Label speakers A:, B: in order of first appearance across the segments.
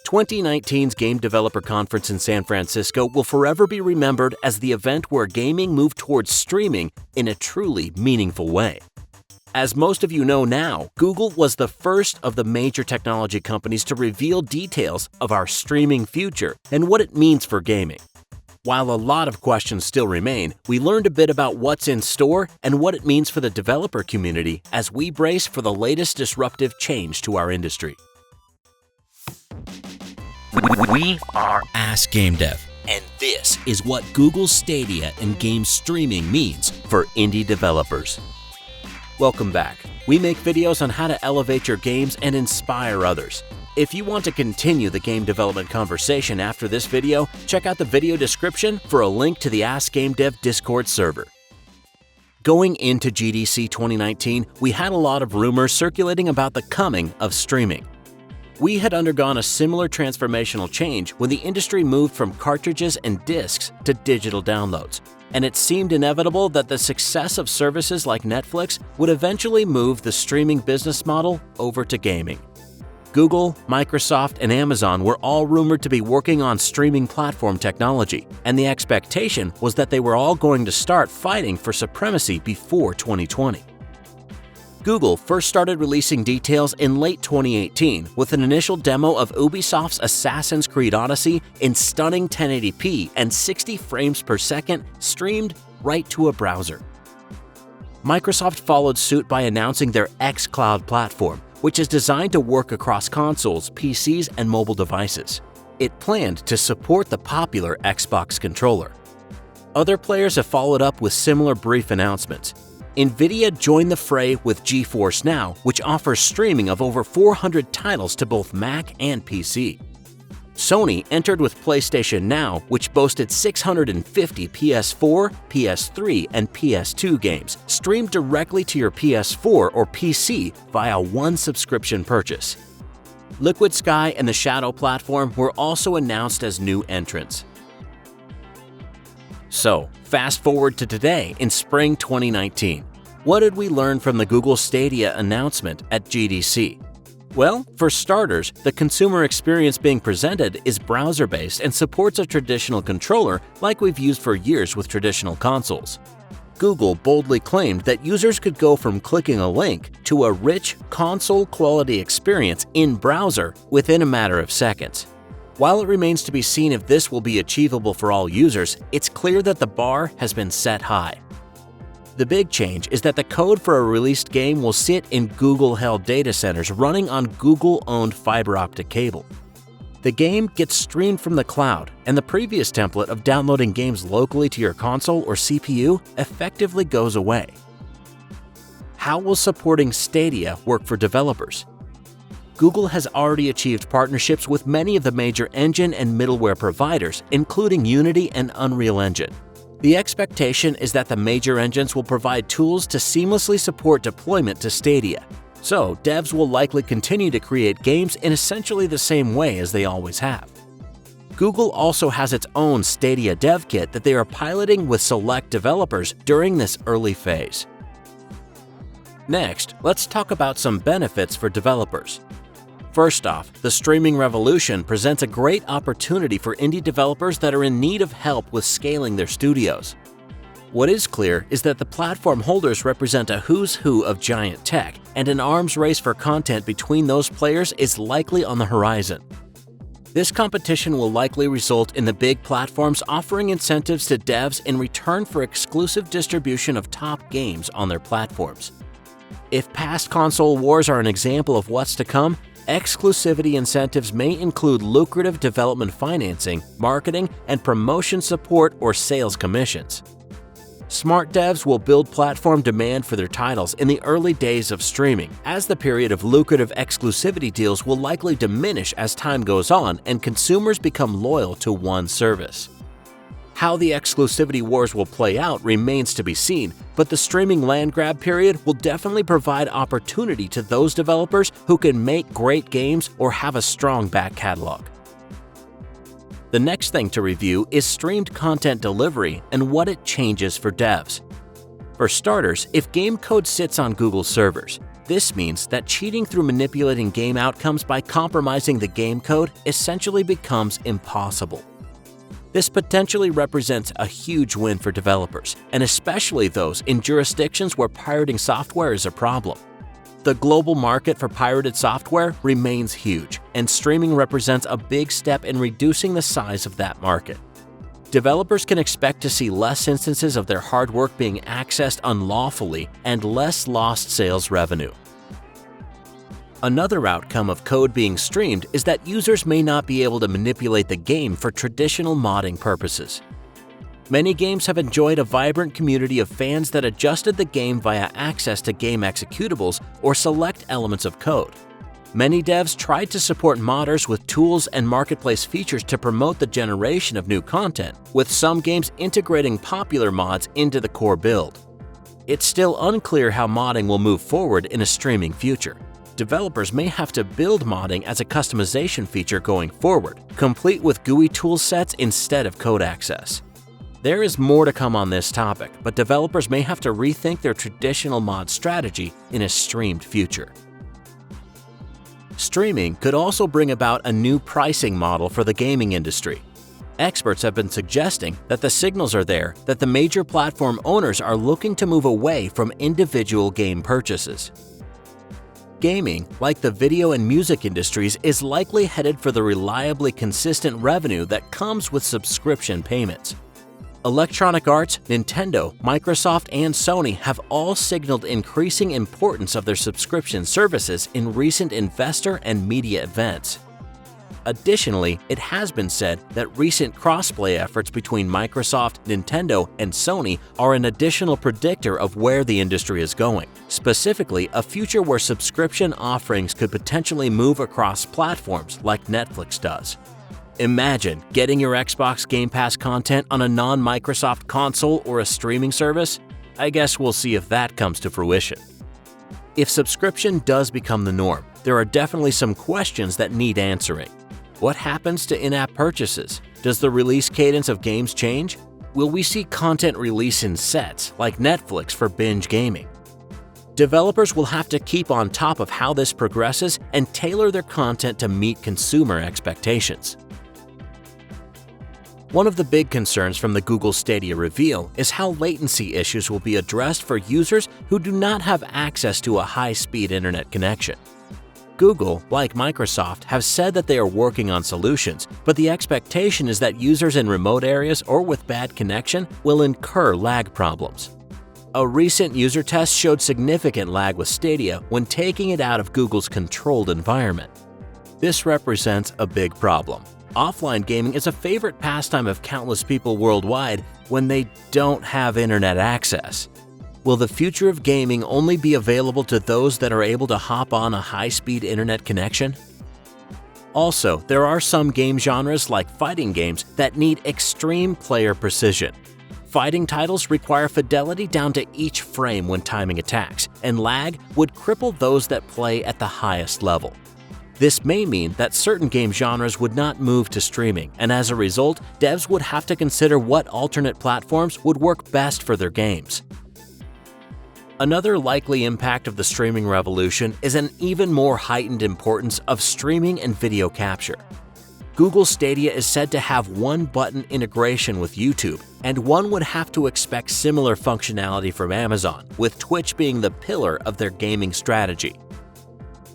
A: 2019's Game Developer Conference in San Francisco will forever be remembered as the event where gaming moved towards streaming in a truly meaningful way. As most of you know now, Google was the first of the major technology companies to reveal details of our streaming future and what it means for gaming. While a lot of questions still remain, we learned a bit about what's in store and what it means for the developer community as we brace for the latest disruptive change to our industry. We are Ask Gamedev, and this is what Google Stadia and game streaming means for indie developers. Welcome back. We make videos on how to elevate your games and inspire others. If you want to continue the game development conversation after this video, check out the video description for a link to the Ask Gamedev Discord server. Going into GDC 2019, we had a lot of rumors circulating about the coming of streaming. We had undergone a similar transformational change when the industry moved from cartridges and discs to digital downloads, and it seemed inevitable that the success of services like Netflix would eventually move the streaming business model over to gaming. Google, Microsoft, and Amazon were all rumored to be working on streaming platform technology, and the expectation was that they were all going to start fighting for supremacy before 2020. Google first started releasing details in late 2018 with an initial demo of Ubisoft's Assassin's Creed Odyssey in stunning 1080p and 60 frames per second streamed right to a browser. Microsoft followed suit by announcing their xCloud platform, which is designed to work across consoles, PCs, and mobile devices. It planned to support the popular Xbox controller. Other players have followed up with similar brief announcements. NVIDIA joined the fray with GeForce Now, which offers streaming of over 400 titles to both Mac and PC. Sony entered with PlayStation Now, which boasted 650 PS4, PS3, and PS2 games, streamed directly to your PS4 or PC via one subscription purchase. Liquid Sky and the Shadow platform were also announced as new entrants. So, fast forward to today in spring 2019. What did we learn from the Google Stadia announcement at GDC? Well, for starters, the consumer experience being presented is browser-based and supports a traditional controller like we've used for years with traditional consoles. Google boldly claimed that users could go from clicking a link to a rich, console-quality experience in browser within a matter of seconds. While it remains to be seen if this will be achievable for all users, it's clear that the bar has been set high. The big change is that the code for a released game will sit in Google-held data centers running on Google-owned fiber optic cable. The game gets streamed from the cloud, and the previous template of downloading games locally to your console or CPU effectively goes away. How will supporting Stadia work for developers? Google has already achieved partnerships with many of the major engine and middleware providers, including Unity and Unreal Engine. The expectation is that the major engines will provide tools to seamlessly support deployment to Stadia. So, devs will likely continue to create games in essentially the same way as they always have. Google also has its own Stadia dev kit that they are piloting with select developers during this early phase. Next, let's talk about some benefits for developers. First off, the streaming revolution presents a great opportunity for indie developers that are in need of help with scaling their studios. What is clear is that the platform holders represent a who's who of giant tech, and an arms race for content between those players is likely on the horizon. This competition will likely result in the big platforms offering incentives to devs in return for exclusive distribution of top games on their platforms. If past console wars are an example of what's to come, exclusivity incentives may include lucrative development financing, marketing, and promotion support or sales commissions. Smart devs will build platform demand for their titles in the early days of streaming, as the period of lucrative exclusivity deals will likely diminish as time goes on and consumers become loyal to one service. How the exclusivity wars will play out remains to be seen, but the streaming land grab period will definitely provide opportunity to those developers who can make great games or have a strong back catalog. The next thing to review is streamed content delivery and what it changes for devs. For starters, if game code sits on Google servers, This means that cheating through manipulating game outcomes by compromising the game code essentially becomes impossible. This potentially represents a huge win for developers, and especially those in jurisdictions where pirating software is a problem. The global market for pirated software remains huge, and streaming represents a big step in reducing the size of that market. Developers can expect to see less instances of their hard work being accessed unlawfully and less lost sales revenue. Another outcome of code being streamed is that users may not be able to manipulate the game for traditional modding purposes. Many games have enjoyed a vibrant community of fans that adjusted the game via access to game executables or select elements of code. Many devs tried to support modders with tools and marketplace features to promote the generation of new content, with some games integrating popular mods into the core build. It's still unclear how modding will move forward in a streaming future. Developers may have to build modding as a customization feature going forward, complete with GUI toolsets instead of code access. There is more to come on this topic, but developers may have to rethink their traditional mod strategy in a streamed future. Streaming could also bring about a new pricing model for the gaming industry. Experts have been suggesting that the signals are there that the major platform owners are looking to move away from individual game purchases. Gaming, like the video and music industries, is likely headed for the reliably consistent revenue that comes with subscription payments. Electronic Arts, Nintendo, Microsoft, and Sony have all signaled increasing importance of their subscription services in recent investor and media events. Additionally, it has been said that recent crossplay efforts between Microsoft, Nintendo, and Sony are an additional predictor of where the industry is going, specifically a future where subscription offerings could potentially move across platforms like Netflix does. Imagine getting your Xbox Game Pass content on a non-Microsoft console or a streaming service. I guess we'll see if that comes to fruition. If subscription does become the norm, there are definitely some questions that need answering. What happens to in-app purchases? Does the release cadence of games change? Will we see content release in sets, like Netflix for binge gaming? Developers will have to keep on top of how this progresses and tailor their content to meet consumer expectations. One of the big concerns from the Google Stadia reveal is how latency issues will be addressed for users who do not have access to a high-speed internet connection. Google, like Microsoft, have said that they are working on solutions, but the expectation is that users in remote areas or with bad connection will incur lag problems. A recent user test showed significant lag with Stadia when taking it out of Google's controlled environment. This represents a big problem. Offline gaming is a favorite pastime of countless people worldwide when they don't have internet access. Will the future of gaming only be available to those that are able to hop on a high-speed internet connection? Also, there are some game genres like fighting games that need extreme player precision. Fighting titles require fidelity down to each frame when timing attacks, and lag would cripple those that play at the highest level. This may mean that certain game genres would not move to streaming, and as a result, devs would have to consider what alternate platforms would work best for their games. Another likely impact of the streaming revolution is an even more heightened importance of streaming and video capture. Google Stadia is said to have one-button integration with YouTube, and one would have to expect similar functionality from Amazon, with Twitch being the pillar of their gaming strategy.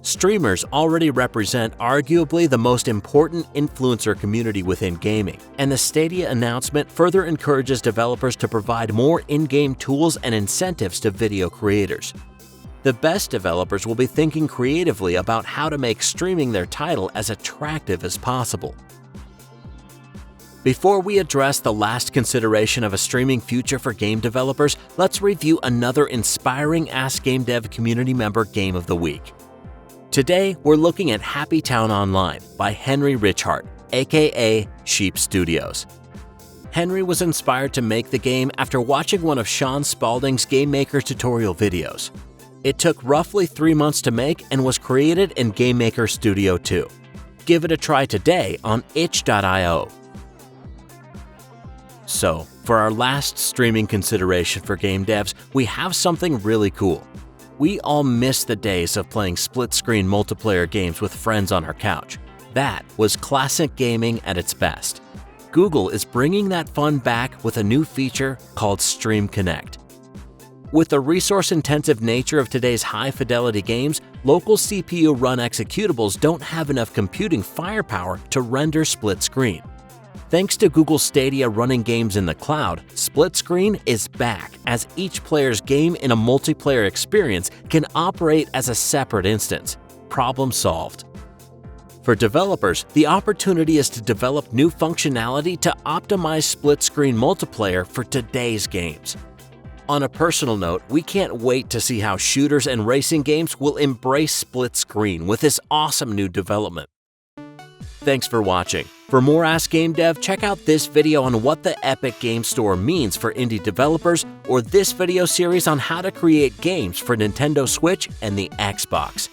A: Streamers already represent arguably the most important influencer community within gaming, and the Stadia announcement further encourages developers to provide more in-game tools and incentives to video creators. The best developers will be thinking creatively about how to make streaming their title as attractive as possible. Before we address the last consideration of a streaming future for game developers, let's review another inspiring Ask Gamedev community member game of the week. Today, we're looking at Happy Town Online by Henry Richhart, aka Sheep Studios. Henry was inspired to make the game after watching one of Sean Spalding's Game Maker tutorial videos. It took roughly 3 months to make and was created in Game Maker Studio 2. Give it a try today on itch.io. So, for our last streaming consideration for game devs, we have something really cool. We all miss the days of playing split-screen multiplayer games with friends on our couch. That was classic gaming at its best. Google is bringing that fun back with a new feature called Stream Connect. With the resource-intensive nature of today's high-fidelity games, local CPU-run executables don't have enough computing firepower to render split-screen. Thanks to Google Stadia running games in the cloud, split screen is back, as each player's game in a multiplayer experience can operate as a separate instance. Problem solved. For developers, the opportunity is to develop new functionality to optimize split-screen multiplayer for today's games. On a personal note, we can't wait to see how shooters and racing games will embrace split screen with this awesome new development. Thanks for watching. For more Ask Gamedev, check out this video on what the Epic Game Store means for indie developers, or this video series on how to create games for Nintendo Switch and the Xbox.